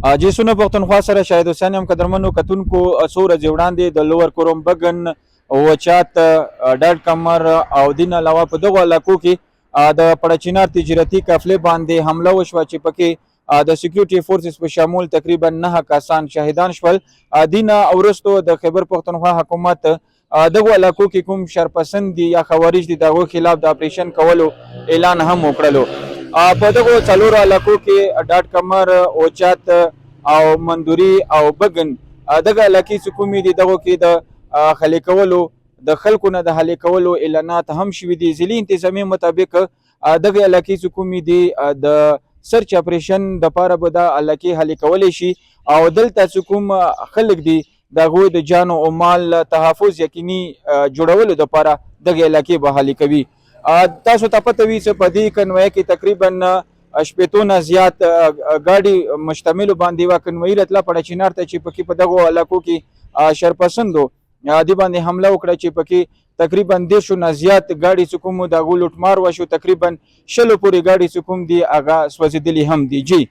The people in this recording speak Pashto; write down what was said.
جیسونه پښتونخوا سره شاهد حسین هم قدرمنو کتونکو څو ورځې وړاندې د لوور کوروم بګن وچات ډاډ کمر او دین علاوه په دغو علاقو کې د پړچینار تجارتي قافلې باندې حمله وشوه چې پکې د سکیورټي فورسز په شمول تقریبا 9 کسان شهیدان شول. دین اورستو د خیبر پښتونخوا حکومت دغو علاقو کې کوم شرپسند دي یا خوارج دي دغو خلاف د اپریشن کولو اعلان هم وکړلو. په دغو څلورو علاقو کې ډاډ کمر اوچات او مندوري او بګن دغه علاقې چې کومې دي دغو کې د خالي کولو د خلکو نه د حالي کولو اعلانات هم شوي دي. ضلعي انتظامیې مطابق دغه علاقې چې کومې دي د سرچ اپریشن دپاره به دا علاقې حالي کولی شي او دلته چې کوم خلک دي د هغوی د جان او مال تحفظ یقیني جوړولو دپاره دغه علاقې به حالي کوي. تاسو ته پته وي چې په دې کنویه کې تقریبا شپېتو نه زیات ګاډي مشتملو باندې یوه کنویي راتله پړچینار ته چې پکې په دغو علاقو کې شرپسندو دې باندې حمله وکړه چې پکې تقریبا 10 نه زیات ګاډي چې کوم د هغو لوټمار وشو. تقریبا 20 پورې ګاډي چې کوم دي هغه سوځېدلي هم دي. جی